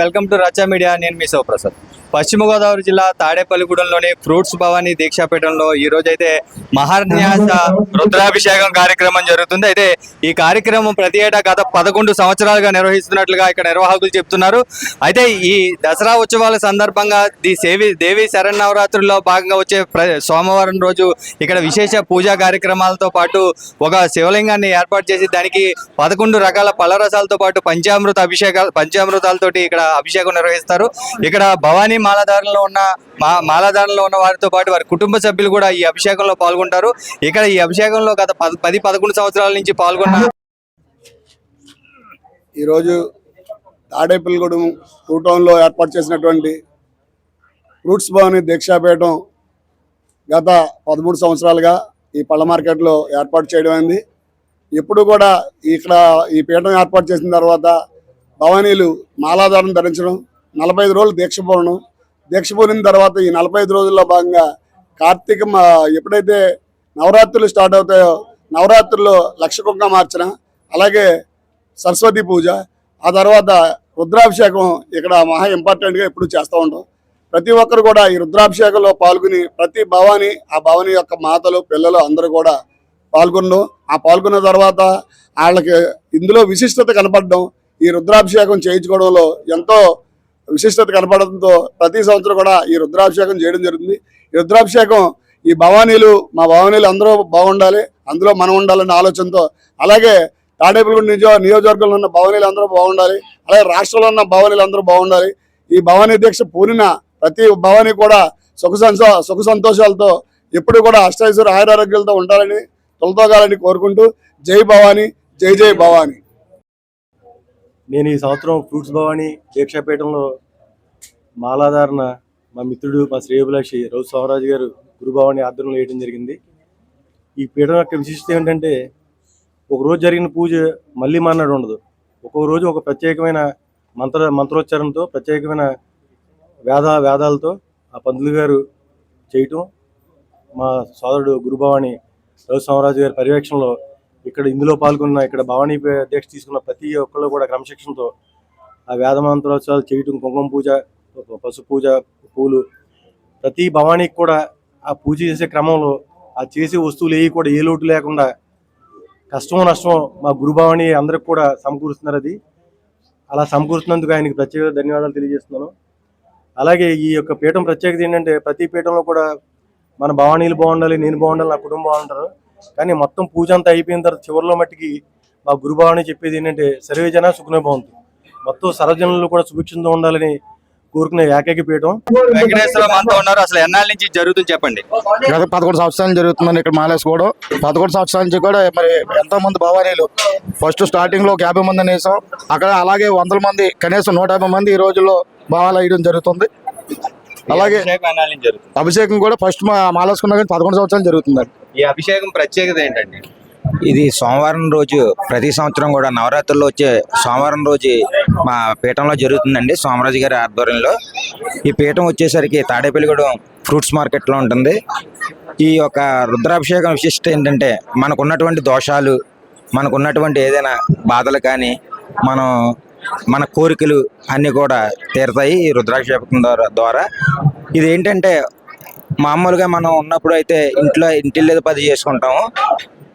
Welcome to రచ్చా media. నేను మీ శివప్రసాద్. పశ్చిమ గోదావరి జిల్లా తాడేపల్లిగూడెంలోని ఫ్రూట్స్ భవానీ దీక్షాపీఠంలో ఈ రోజు అయితే మహాన్యాస రుద్రాభిషేకం కార్యక్రమం జరుగుతుంది. అయితే ఈ కార్యక్రమం ప్రతి ఏటా గత 11 సంవత్సరాలుగా నిర్వహిస్తున్నట్లుగా ఇక్కడ నిర్వాహకులు చెప్తున్నారు. అయితే ఈ దసరా ఉత్సవాల సందర్భంగా దేవి శరన్నవరాత్రుల్లో భాగంగా వచ్చే సోమవారం రోజు ఇక్కడ విశేష పూజా కార్యక్రమాలతో పాటు ఒక శివలింగాన్ని ఏర్పాటు చేసి దానికి 11 రకాల పళ్ళరసాలతో పాటు పంచామృతాలతోటి ఇక్కడ అభిషేకం నిర్వహిస్తారు. ఇక్కడ భవానీ మాలాధారంలో ఉన్న వారితో పాటు వారి కుటుంబ సభ్యులు కూడా ఈ అభిషేకంలో పాల్గొంటారు. ఇక్కడ ఈ అభిషేకంలో గత 10-11 సంవత్సరాల నుంచి పాల్గొన్న ఈరోజు తాడేపల్లిగూడెం టూ టౌన్లో ఏర్పాటు చేసినటువంటి ఫ్రూట్స్ భవానీ దీక్షాపీఠం గత 13 సంవత్సరాలుగా ఈ పళ్ళ మార్కెట్లో ఏర్పాటు చేయడం అయింది. ఎప్పుడు కూడా ఇక్కడ ఈ పీఠం ఏర్పాటు చేసిన తర్వాత భవానీలు మాలాధారం ధరించడం, 45 రోజులు దీక్ష పూనిన తర్వాత ఈ 45 రోజుల్లో భాగంగా ఎప్పుడైతే నవరాత్రులు స్టార్ట్ అవుతాయో నవరాత్రుల్లో లక్ష కుంకుమార్చన, అలాగే సరస్వతి పూజ, ఆ తర్వాత రుద్రాభిషేకం ఇక్కడ మహా ఇంపార్టెంట్గా ఎప్పుడు చేస్తూ ఉంటాం. ప్రతి ఒక్కరు కూడా ఈ రుద్రాభిషేకంలో పాల్గొని ప్రతి భవానీ ఆ భవానీ యొక్క మాతలు పిల్లలు అందరూ కూడా పాల్గొన్న తర్వాత వాళ్ళకి ఇందులో విశిష్టత కనపడడం, ఈ రుద్రాభిషేకం చేయించుకోవడంలో ఎంతో విశిష్టత కనపడడంతో ప్రతి సంవత్సరం కూడా ఈ రుద్రాభిషేకం చేయడం జరుగుతుంది. ఈ రుద్రాభిషేకం మా భవానీలు అందరూ బాగుండాలి, అందులో మనం ఉండాలనే ఆలోచనతో, అలాగే తాడేపల్లిగూడెం నియోజకవర్గంలో ఉన్న భవానీలు అందరూ బాగుండాలి, అలాగే రాష్ట్రంలో ఉన్న భవానీలు అందరూ బాగుండాలి. ఈ భవానీ దీక్ష పూనిన ప్రతి భవానీ కూడా సుఖ సంతోషాలతో ఎప్పుడు కూడా అష్టైశ్వర్య ఆయురారోగ్యాలతో ఉండాలని తొలతోగాలని కోరుకుంటూ జై భవానీ, జై జై భవానీ. నేను ఈ సంవత్సరం ఫ్రూట్స్ భవానీ దీక్షాపీఠంలో మాలాధారణ మా మిత్రుడు మా శ్రేయోభిలాషి రౌతు సోమరాజు గారు గురుభవానీ ఆధ్వర్యంలో వేయడం జరిగింది. ఈ పీఠం యొక్క విశిష్టత ఏంటంటే ఒకరోజు జరిగిన పూజ మళ్ళీ మన్నాడు ఉండదు. ఒక్కొక్క రోజు ఒక ప్రత్యేకమైన మంత్రోచ్చారణతో ప్రత్యేకమైన వేదాలతో ఆ పంతులు గారు చేయటం, మా సోదరుడు గురుభవానీ రౌతు సోమరాజు గారి పర్యవేక్షణలో ఇందులో పాల్గొన్న ఇక్కడ భవానీ దీక్ష తీసుకున్న ప్రతి ఒక్కళ్ళు కూడా క్రమశిక్షణతో ఆ వేదమంత్రోత్సవాలు చేయటం, కుంకుమ పూజ, పసుపు పూజ, పూలు, ప్రతి భవానీకి కూడా ఆ పూజ చేసే క్రమంలో ఆ చేసే వస్తువులు ఏవి కూడా ఏ లోటు లేకుండా కష్టమో నష్టమో మా గురుభవానీ అందరికి కూడా సమకూరుస్తున్నారు. అది అలా సమకూరుతున్నందుకు ఆయనకి ప్రత్యేక ధన్యవాదాలు తెలియజేస్తున్నాను. అలాగే ఈ యొక్క పీఠం ప్రత్యేకత ఏంటంటే ప్రతి పీఠంలో కూడా మన భవానీలు బాగుండాలి, నేను బాగుండాలి, నా కుటుంబం బాగుంటారు. కానీ మొత్తం పూజ అంతా అయిపోయిన తర్వాత చివరిలో మట్టికి మా గురుభవానీ చెప్పేది ఏంటంటే సర్వే జన సుఖనే బాగుంది, మొత్తం సర్వజనులు కూడా సుభిక్షంతో ఉండాలని కోరుకునే ఏకైక పీఠం. అసలు ఎన్నాళ్ళ నుంచి జరుగుతుంది చెప్పండి? గత 11 సంవత్సరాలు జరుగుతుందని ఇక్కడ మాలేసుకోవడం. 11 సంవత్సరాల నుంచి కూడా మరి ఎంతో మంది భవానీలు ఫస్ట్ స్టార్టింగ్ లో 50 మందిని వేసాం, అక్కడ అలాగే 100 మంది కనీసం 150 మంది ఈ రోజుల్లో భావాలు వేయడం జరుగుతుంది. అలాగే అభిషేకం కూడా ఫస్ట్ మాలేసుకున్నా కానీ 11 సంవత్సరాలు జరుగుతుందండి. ఈ అభిషేకం ప్రత్యేకత ఏంటండి? ఇది సోమవారం రోజు ప్రతి సంవత్సరం కూడా నవరాత్రుల్లో వచ్చే సోమవారం రోజు మా పీఠంలో జరుగుతుందండి. సోమరాజు గారి ఆధ్వర్యంలో ఈ పీఠం వచ్చేసరికి తాడేపల్లిగూడెం ఫ్రూట్స్ మార్కెట్లో ఉంటుంది. ఈ యొక్క రుద్రాభిషేకం విశిష్టత ఏంటంటే మనకున్నటువంటి దోషాలు, మనకున్నటువంటి ఏదైనా బాధలు కానీ మన కోరికలు అన్నీ కూడా తీరుతాయి ఈ రుద్రాభిషేకం ద్వారా. ఇది ఏంటంటే మామూలుగా మనం ఉన్నప్పుడు అయితే ఇంటిల్లేదో 10 చేసుకుంటాము.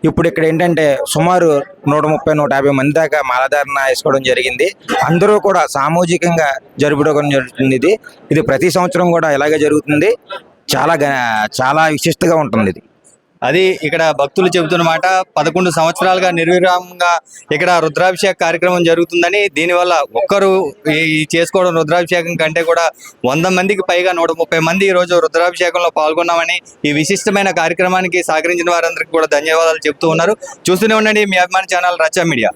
ఇప్పుడు ఇక్కడ ఏంటంటే సుమారు 130-150 మంది దాకా మాలాధారణ వేసుకోవడం జరిగింది. అందరూ కూడా సామూహికంగా జరుపుకోవడం జరుగుతుంది. ఇది ప్రతి సంవత్సరం కూడా ఇలాగే జరుగుతుంది. చాలా విశిష్టంగా ఉంటుంది ఇది. అది ఇక్కడ భక్తులు చెబుతున్నమాట. 11 సంవత్సరాలుగా నిర్విరామంగా ఇక్కడ రుద్రాభిషేక కార్యక్రమం జరుగుతుందని, దీనివల్ల ఒక్కరు ఈ చేసుకోవడం రుద్రాభిషేకం కంటే కూడా 100 మందికి పైగా 130 మంది ఈరోజు రుద్రాభిషేకంలో పాల్గొన్నామని ఈ విశిష్టమైన కార్యక్రమానికి సహకరించిన వారందరికీ కూడా ధన్యవాదాలు చెప్తూ ఉన్నారు. చూస్తూనే ఉండండి మీ అభిమాన ఛానల్ రచ్చా మీడియా.